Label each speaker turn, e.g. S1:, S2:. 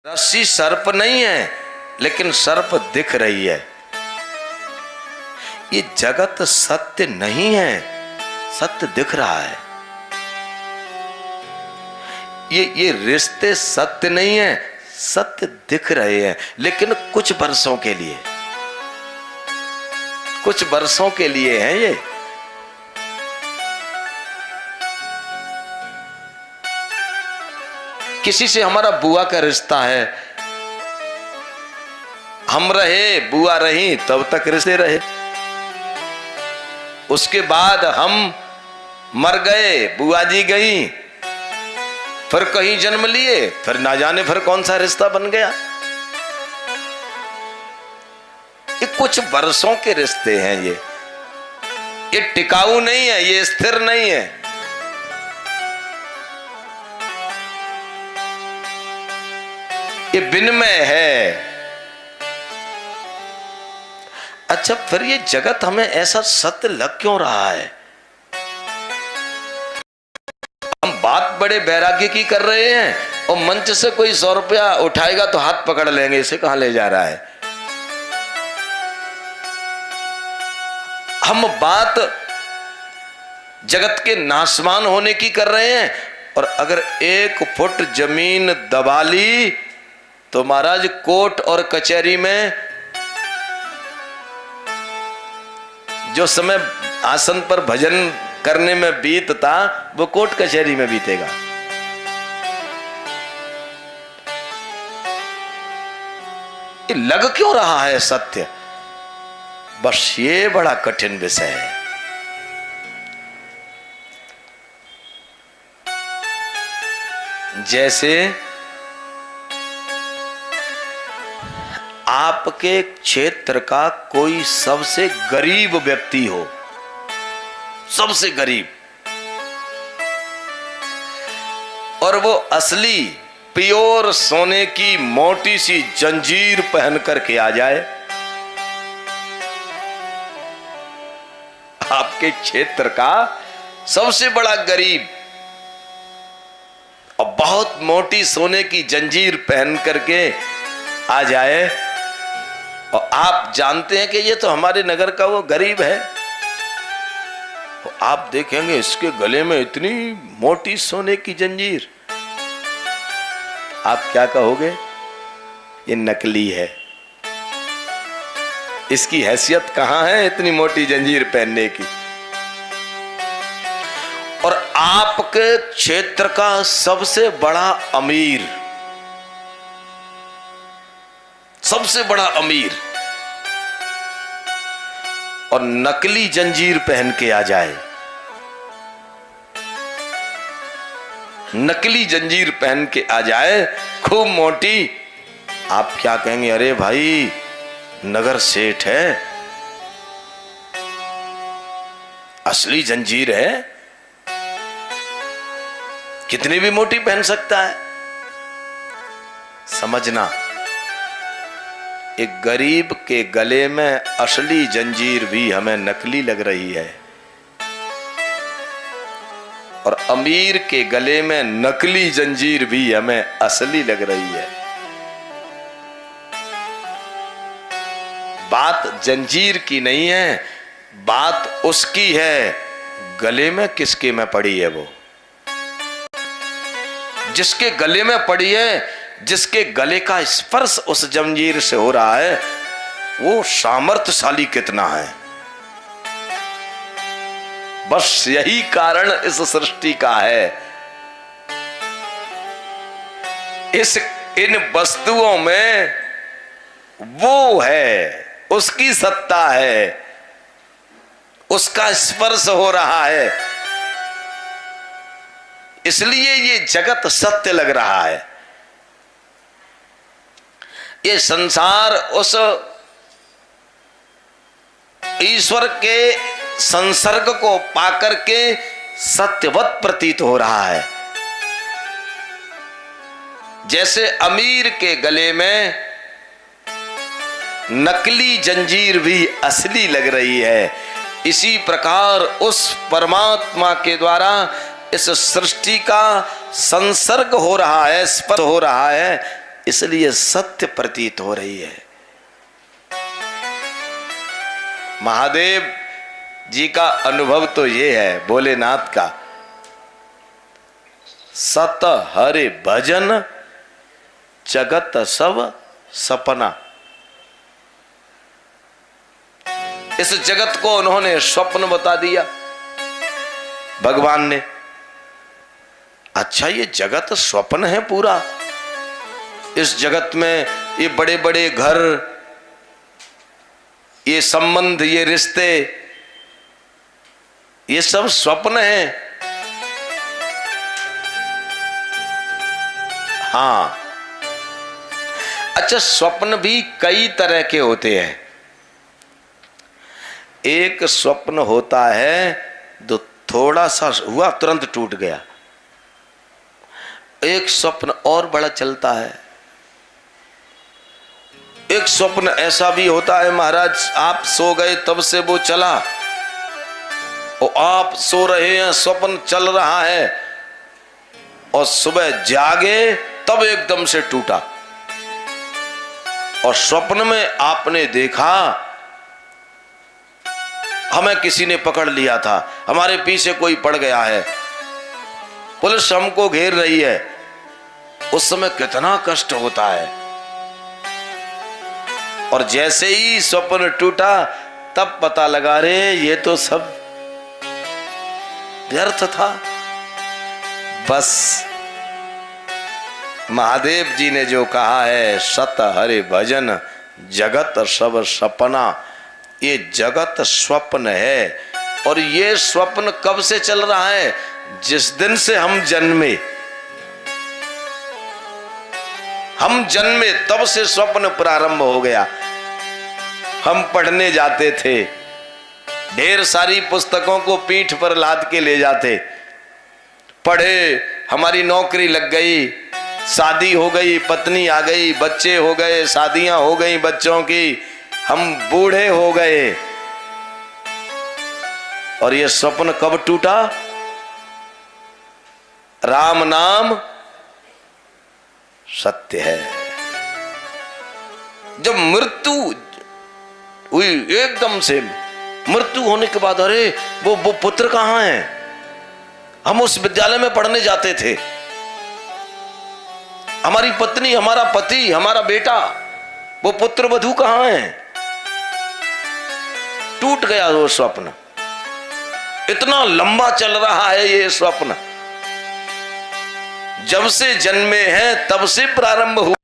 S1: रस्सी सर्प नहीं है, लेकिन सर्प दिख रही है। ये जगत सत्य नहीं है, सत्य दिख रहा है। ये रिश्ते सत्य नहीं है, सत्य दिख रहे हैं, लेकिन कुछ वर्षों के लिए, कुछ वर्षों के लिए हैं ये। किसी से हमारा बुआ का रिश्ता है, हम रहे बुआ रही तब तक रिश्ते रहे, उसके बाद हम मर गए, बुआ जी गई, फिर कहीं जन्म लिए, फिर ना जाने फिर कौन सा रिश्ता बन गया। ये कुछ वर्षों के रिश्ते हैं, ये टिकाऊ नहीं है, ये स्थिर नहीं है। ये विनिमय है। अच्छा, फिर ये जगत हमें ऐसा सत्य लग क्यों रहा है? हम बात बड़े वैराग्य की कर रहे हैं और मंच से कोई 100 रुपया उठाएगा तो हाथ पकड़ लेंगे, इसे कहां ले जा रहा है। हम बात जगत के नाशवान होने की कर रहे हैं, और अगर 1 फुट जमीन दबा ली तो महाराज कोर्ट और कचहरी में जो समय आसन पर भजन करने में बीतता, वो कोर्ट कचहरी में बीतेगा। ये लग क्यों रहा है सत्य? बस ये बड़ा कठिन विषय है। जैसे आपके क्षेत्र का कोई सबसे गरीब व्यक्ति हो, सबसे गरीब, और वो असली प्योर सोने की मोटी सी जंजीर पहन करके आ जाए आपके क्षेत्र का सबसे बड़ा गरीब, और बहुत मोटी सोने की जंजीर पहन करके आ जाए, और आप जानते हैं कि ये तो हमारे नगर का वो गरीब है, तो आप देखेंगे इसके गले में इतनी मोटी सोने की जंजीर, आप क्या कहोगे? ये नकली है, इसकी हैसियत कहां है इतनी मोटी जंजीर पहनने की। और आपके क्षेत्र का सबसे बड़ा अमीर, सबसे बड़ा अमीर, और नकली जंजीर पहन के आ जाए, नकली जंजीर पहन के आ जाए खूब मोटी, आप क्या कहेंगे? अरे भाई नगर सेठ है, असली जंजीर है, कितनी भी मोटी पहन सकता है। समझना, एक गरीब के गले में असली जंजीर भी हमें नकली लग रही है, और अमीर के गले में नकली जंजीर भी हमें असली लग रही है। बात जंजीर की नहीं है, बात उसकी है, गले में किसके में पड़ी है। वो जिसके गले में पड़ी है, जिसके गले का स्पर्श उस जंजीर से हो रहा है, वो सामर्थ्यशाली कितना है। बस यही कारण इस सृष्टि का है। इन वस्तुओं में वो है, उसकी सत्ता है, उसका स्पर्श हो रहा है, इसलिए ये जगत सत्य लग रहा है। ये संसार उस ईश्वर के संसर्ग को पाकर के सत्यवत प्रतीत हो रहा है। जैसे अमीर के गले में नकली जंजीर भी असली लग रही है, इसी प्रकार उस परमात्मा के द्वारा इस सृष्टि का संसर्ग हो रहा है, स्पर्श हो रहा है, इसलिए सत्य प्रतीत हो रही है। महादेव जी का अनुभव तो ये है, भोलेनाथ का, सत हरि भजन जगत सब सपना। इस जगत को उन्होंने स्वप्न बता दिया भगवान ने। अच्छा, ये जगत स्वप्न है पूरा? इस जगत में ये बड़े बड़े घर, ये संबंध, ये रिश्ते, ये सब स्वप्न है? हाँ। अच्छा, स्वप्न भी कई तरह के होते हैं। एक स्वप्न होता है जो थोड़ा सा हुआ तुरंत टूट गया। एक स्वप्न और बड़ा चलता है। एक स्वप्न ऐसा भी होता है महाराज, आप सो गए तब से वो चला, और आप सो रहे हैं, स्वप्न चल रहा है, और सुबह जागे तब एकदम से टूटा। और स्वप्न में आपने देखा हमें किसी ने पकड़ लिया था, हमारे पीछे कोई पड़ गया है, पुलिस हमको घेर रही है। उस समय कितना कष्ट होता है। और जैसे ही स्वप्न टूटा तब पता लगा, रे ये तो सब व्यर्थ था। बस महादेव जी ने जो कहा है, सत हरि भजन जगत सब सपना, ये जगत स्वप्न है। और ये स्वप्न कब से चल रहा है? जिस दिन से हम जन्मे, हम जन्मे तब से स्वप्न प्रारंभ हो गया। हम पढ़ने जाते थे, ढेर सारी पुस्तकों को पीठ पर लाद के ले जाते, पढ़े, हमारी नौकरी लग गई, शादी हो गई, पत्नी आ गई, बच्चे हो गए, शादियां हो गई बच्चों की, हम बूढ़े हो गए। और ये स्वप्न कब टूटा? राम नाम सत्य है। जब मृत्यु हुई, एकदम से मृत्यु होने के बाद, अरे वो पुत्र कहां है? हम उस विद्यालय में पढ़ने जाते थे, हमारी पत्नी, हमारा पति, हमारा बेटा, वो पुत्र वधू कहां है? टूट गया वो स्वप्न। इतना लंबा चल रहा है ये स्वप्न, जब से जन्मे हैं तब से प्रारंभ हुआ।